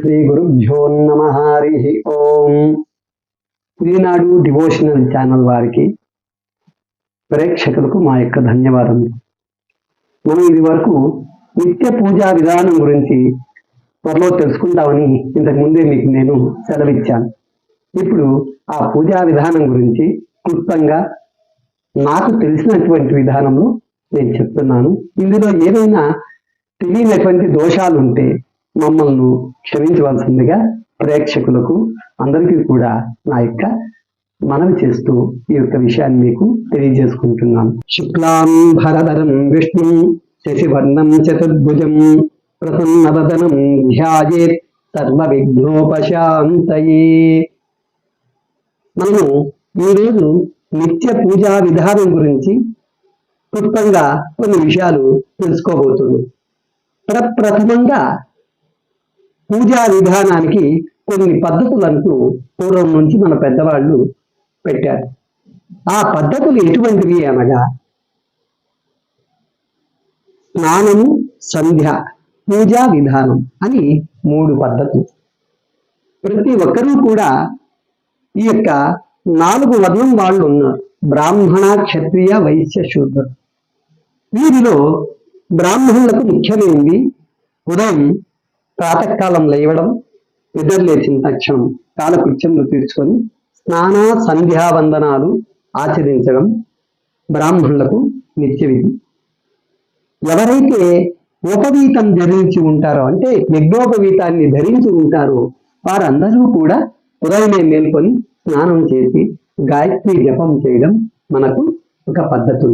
శ్రీ గురుభ్యో నమః. హరి ఓం. ఈనాడు devotional channel వారికి ప్రేక్షకులకు మా యొక్క ధన్యవాదములు. మనం ఇది వరకు నిత్య పూజా విధానం గురించి త్వరలో తెలుసుకుంటామని ఇంతకు ముందే మీకు నేను సెలవిచ్చాను. ఇప్పుడు ఆ పూజా విధానం గురించి క్లుప్తంగా నాకు తెలిసినటువంటి విధానంలో నేను చెప్తున్నాను. ఇందులో ఏదైనా తెలియనటువంటి దోషాలు ఉంటే మమ్మల్ని క్షమించవలసిందిగా ప్రేక్షకులకు అందరికీ కూడా నా యొక్క మనవి చేస్తూ ఈ యొక్క విషయాన్ని మీకు తెలియజేసుకుంటున్నాను. శుక్లాం భరధరం విష్ణు శశివర్ణం చతుర్భుజం ప్రసన్నవదనం ధ్యాయేత్ సర్వ విఘ్నోపశాంతయే. మనము ఈరోజు నిత్య పూజా విధానం గురించి క్లుప్తంగా కొన్ని విషయాలు తెలుసుకోబోతున్నాం. ప్రప్రథమంగా పూజా విధానానికి కొన్ని పద్ధతులంటూ పూర్వం నుంచి మన పెద్దవాళ్ళు పెట్టారు. ఆ పద్ధతులు ఎటువంటివి అనగా స్నానము, సంధ్య, పూజా విధానం అని 3 పద్ధతులు. ప్రతి ఒక్కరూ కూడా ఈ యొక్క 4 వర్ణం వాళ్ళు ఉన్నారు. బ్రాహ్మణ, క్షత్రియ, వైశ్య, శూద్ర. వీరిలో బ్రాహ్మణులకు ముఖ్యమైనది ఉదయం ప్రాతకాలం లేవడం, నిద్ర లేచిన తక్షణం కాలకృత్యములు తీర్చుకొని స్నాన సంధ్యావందనాలు ఆచరించడం బ్రాహ్మణులకు నిత్య విధి. ఎవరైతే ఉపవీతం ధరించి ఉంటారో, అంటే యజ్ఞోపవీతాన్ని ధరించి ఉంటారో, వారందరూ కూడా ఉదయమే మేల్కొని స్నానం చేసి గాయత్రి జపం చేయడం మనకు ఒక పద్ధతి.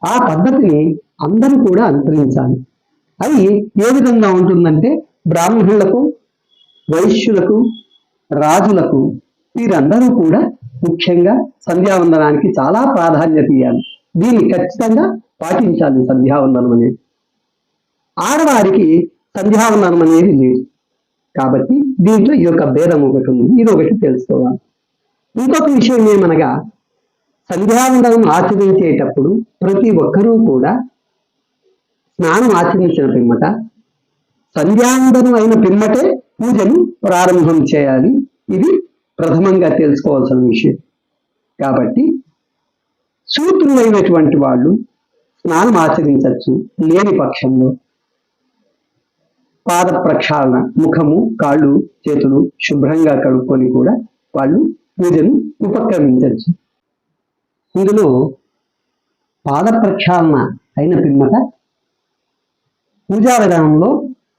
ఆ పద్ధతిని అందరూ కూడా అనుసరించాలి. అది ఏ విధంగా ఉంటుందంటే బ్రాహ్మణులకు, వైశ్యులకు, రాజులకు వీరందరూ కూడా ముఖ్యంగా సంధ్యావందనానికి చాలా ప్రాధాన్యత ఇవ్వాలి. దీన్ని ఖచ్చితంగా పాటించాలి. సంధ్యావందనం అనేది ఆడవారికి సంధ్యావందనం అనేది లేదు కాబట్టి దీంట్లో ఈ యొక్క భేదం ఒకటి ఉంది. ఇది ఒకటి తెలుసుకోవాలి. ఇంకొక విషయం ఏమనగా సంధ్యావందనం ఆచరించేటప్పుడు ప్రతి ఒక్కరూ కూడా స్నానం ఆచరించిన పిమ్మట, సంధ్యావందనం అయిన పిమ్మటే పూజను ప్రారంభం చేయాలి. ఇది ప్రథమంగా తెలుసుకోవాల్సిన విషయం. కాబట్టి శూద్రులైనటువంటి వాళ్ళు స్నానం ఆచరించవచ్చు. లేని పక్షంలో పాద ప్రక్షాళన, ముఖము, కాళ్ళు, చేతులు శుభ్రంగా కడుక్కొని కూడా వాళ్ళు పూజను ఉపక్రమించవచ్చు. ఇందులో పాద ప్రక్షాళన అయిన పిమ్మట పూజా విధానంలో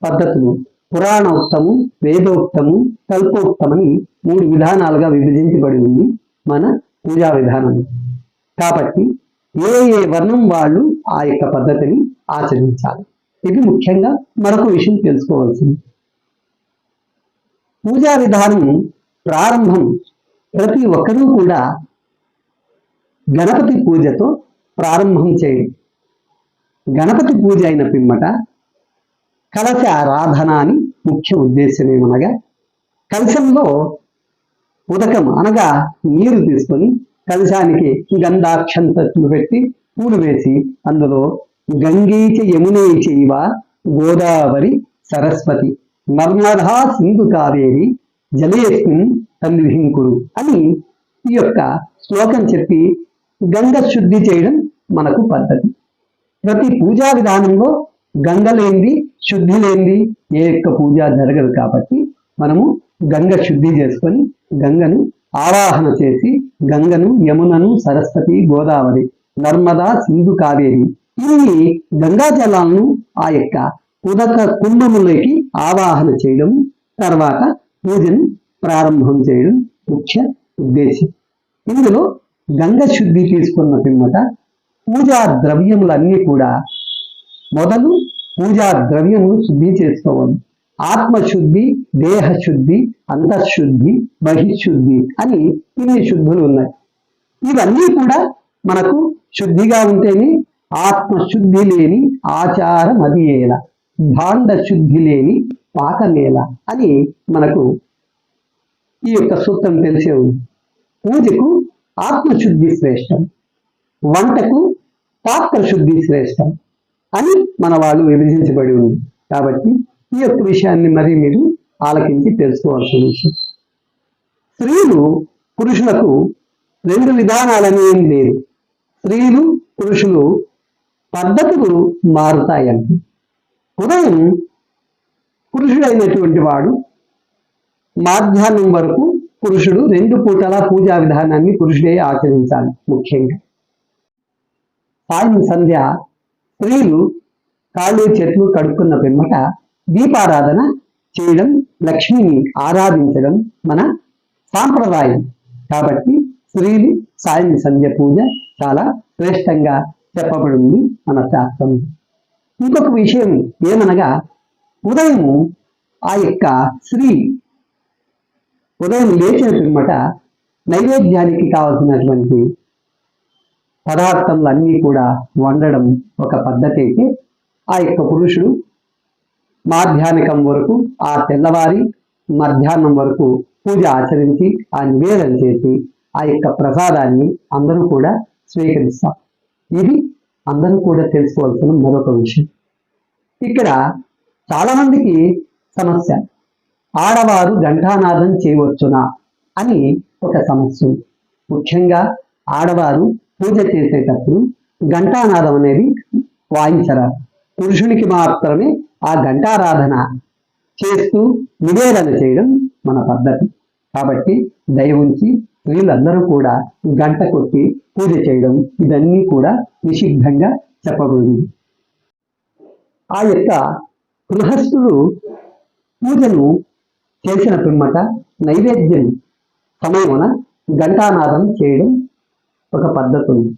పద్ధతులు పురాణోక్తము, వేదోక్తము, కల్పోక్తమని 3 విధానాలుగా విభజించబడి ఉంది మన పూజా విధానం. కాబట్టి ఏ వర్ణం వాళ్ళు ఆ యొక్క పద్ధతిని ఆచరించాలి. ఇది ముఖ్యంగా మరొక విషయం తెలుసుకోవాల్సింది. పూజా విధానం ప్రారంభం ప్రతి ఒక్కరూ కూడా గణపతి పూజతో ప్రారంభం చేయడం. గణపతి పూజ అయిన పిమ్మట కలశ ఆరాధన అని ముఖ్య ఉద్దేశం ఏమనగా, కలశంలో ఉదకం అనగా నీరు తీసుకొని కలశానికి గంధాక్షంతలు పెట్టి పూలు వేసి అందులో గంగేచ యమునే చైవ గోదావరి సరస్వతి నర్మదా సింధు కావేరి జలేస్మిన్ సన్నిధింకురు అని ఈ యొక్క శ్లోకం చెప్పి గంగ శుద్ధి చేయడం మనకు పద్ధతి. ప్రతి పూజా విధానంలో గంగ లేనిది, శుద్ధి లేనిది ఏ యొక్క పూజ జరగదు. కాబట్టి మనము గంగ శుద్ధి చేసుకొని గంగను ఆవాహన చేసి గంగను, యమునను, సరస్వతి, గోదావరి, నర్మదా, సింధు, కావేరి ఇన్ని గంగా జలాలను ఆ యొక్క ఉదక కుంభములోకి ఆవాహన చేయడం, తర్వాత పూజను ప్రారంభం చేయడం ముఖ్య ఉద్దేశం. ఇందులో గంగ శుద్ధి తీసుకున్న పిమ్మట పూజా ద్రవ్యములన్నీ కూడా మొదలు పూజా ద్రవ్యములు శుద్ధి చేసుకోవాలి. ఆత్మశుద్ధి, దేహశుద్ధి, అంతఃశుద్ధి, బహిశుద్ధి అని ఇన్ని శుద్ధులు ఉన్నాయి. ఇవన్నీ కూడా మనకు శుద్ధిగా ఉంటేనే ఆత్మశుద్ధి లేని ఆచారం అది ఏల, భాండ శుద్ధి లేని పాకమేల అని మనకు ఈ యొక్క సూత్రం తెలిసే ఉంది. పూజకు ఆత్మశుద్ధి శ్రేష్టం, వంటకు పాత్ర శుద్ధి శ్రేష్టం అని మన వాళ్ళు విభజించబడి ఉంది. కాబట్టి ఈ యొక్క విషయాన్ని మరి మీరు ఆలకించి తెలుసుకోవాల్సిన విషయం. స్త్రీలు పురుషులకు రెండు విధానాలని ఏం లేదు. స్త్రీలు పురుషులు పద్ధతులు మారుతాయంటే, ఉదయం పురుషుడైనటువంటి వాడు మధ్యాహ్నం వరకు పురుషుడు 2 పూటల పూజా విధానాన్ని పురుషుడే ఆచరించాలి. ముఖ్యంగా సాయం సంధ్య స్త్రీలు కాళ్ళు చేతులు కడుక్కున్న పిమ్మట దీపారాధన చేయడం, లక్ష్మిని ఆరాధించడం మన సాంప్రదాయం. కాబట్టి స్త్రీలు సాయం సంధ్య పూజ చాలా శ్రేష్టంగా చెప్పబడింది మన శాస్త్రం. ఇంకొక విషయం ఏమనగా, ఉదయం ఆ యొక్క స్త్రీ ఉదయం లేచిన పిమ్మట నైవేద్యానికి కావలసినటువంటి పదార్థములన్నీ కూడా వండడం ఒక పద్ధతి అయితే, ఆ యొక్క పురుషుడు మాధ్యాహ్నికం వరకు ఆ తెల్లవారి మధ్యాహ్నం వరకు పూజ ఆచరించి ఆ నివేదన చేసి ఆ యొక్క ప్రసాదాన్ని అందరూ కూడా స్వీకరిస్తాం. ఇది అందరూ కూడా తెలుసుకోవాల్సిన మరొక విషయం. ఇక్కడ చాలా మందికి సమస్య, ఆడవారు ఘంటానాదం చేయవచ్చునా అని ఒక సమస్య. ముఖ్యంగా ఆడవారు పూజ చేసేటప్పుడు ఘంటానాదం అనేది వాయించరాదు. పురుషునికి మాత్రమే ఆ ఘంటారాధన చేస్తూ నివేదన చేయడం మన పద్ధతి. కాబట్టి దయవుంచి స్త్రీలందరూ కూడా గంట కొట్టి పూజ చేయడం ఇదన్నీ కూడా నిషిద్ధంగా చెప్పబడింది. ఆ యొక్క గృహస్థుడు పూజను చేసిన పిమ్మట నైవేద్యం సమయమున ఘంటానాదం చేయడం ఒక పద్ధతి ఉంది.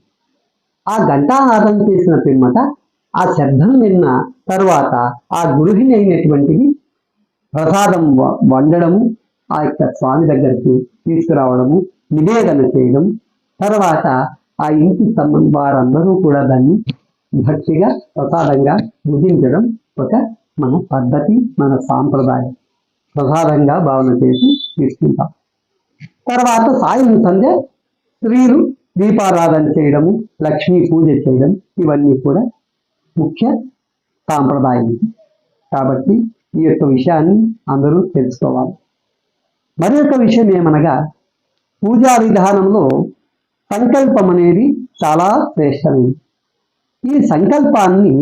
ఆ ఘంటానాదం చేసిన పిమ్మట ఆ శబ్దం విన్న తరువాత ఆ గృహిణి అయినటువంటిది ప్రసాదం వండడము, ఆ యొక్క స్వామి దగ్గరికి తీసుకురావడము, నివేదన చేయడం, తర్వాత ఆ ఇంటి వారందరూ కూడా దాన్ని భక్తిగా ప్రసాదంగా భుజించడం ఒక మన పద్ధతి, మన సాంప్రదాయం. ప్రసాదంగా భావన చేసి తీసుకుంటాం. తర్వాత సాయం సంధ్య స్త్రీలు దీపారాధన చేయడము, లక్ష్మీ పూజ చేయడం ఇవన్నీ కూడా ముఖ్య సాంప్రదాయం. కాబట్టి ఈ యొక్క విషయాన్ని అందరూ తెలుసుకోవాలి. మరి యొక్క విషయం ఏమనగా, పూజా విధానంలో సంకల్పం అనేది చాలా శ్రేష్టమైనది. ఈ సంకల్పాన్ని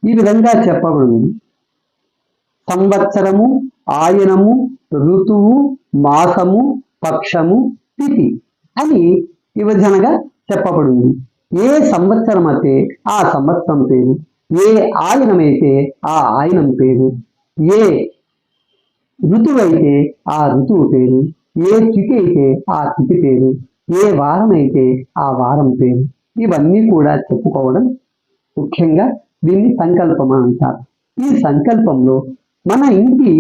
ఈ విధంగా చెప్పబడింది: సంవత్సరము, ఆయనము, ఋతువు, మాసము, పక్షము, తిథి అని విభజనగా చెప్పబడింది. ఏ సంవత్సరం అయితే ఆ సంవత్సరం పేరు, ఏ ఆయనమైతే ఆ ఆయనం పేరు, ఏ ఋతువు అయితే ఆ ఋతువు పేరు, ఏ తిథి అయితే ఆ తిథి పేరు, ఏ వారం అయితే ఆ వారం పేరు. ఇవన్నీ కూడా చెప్పుకోవడం ముఖ్యంగా దీన్ని సంకల్పం అంటారు. ఈ సంకల్పంలో మన ఇంటి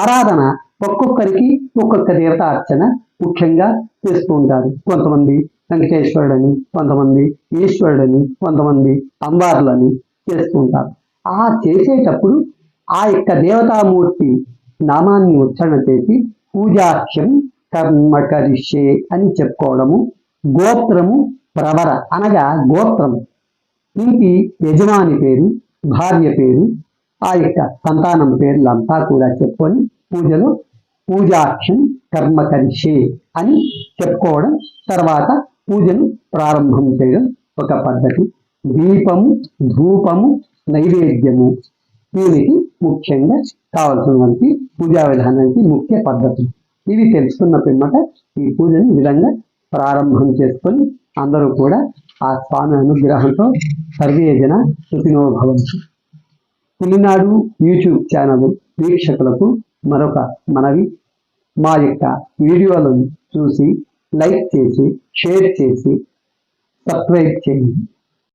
ఆరాధన ఒక్కొక్కరికి ఒక్కొక్క దేవత అర్చన ముఖ్యంగా చేస్తూ ఉంటారు. కొంతమంది వెంకటేశ్వరుడని, కొంతమంది ఈశ్వరుడని, కొంతమంది అంబార్లని చేస్తూ ఉంటారు. ఆ చేసేటప్పుడు ఆ యొక్క దేవతామూర్తి నామాన్ని ఉచ్చారణ చేసి పూజాఖ్యం కర్మకరిష్యే అని చెప్పుకోవడము. గోత్రము ప్రవర అనగా గోత్రం, ఇంటి యజమాని పేరు, భార్య పేరు, ఆ యొక్క సంతానం పేర్లంతా కూడా చెప్పుకొని పూజలో పూజాఖ్యం కర్మకరిష్యే అని చెప్పుకోవడం. తర్వాత పూజను ప్రారంభం చేయడం ఒక పద్ధతి. దీపము, ధూపము, నైవేద్యము దీనికి ముఖ్యంగా కావాల్సినటువంటి పూజా విధానానికి ముఖ్య పద్ధతులు. ఇవి తెలుసుకున్న పిమ్మట ఈ పూజను ఈ విధంగా ప్రారంభం చేసుకొని అందరూ కూడా ఆ స్వామి అనుగ్రహంతో సర్వేజన సుఖినో భవంతు. పులినాడు యూట్యూబ్ ఛానల్ వీక్షకులకు మరొక మనవి: మా యొక్క వీడియోలను చూసి లైక్ చేసి, షేర్ చేసి, సబ్స్క్రైబ్ చేయండి.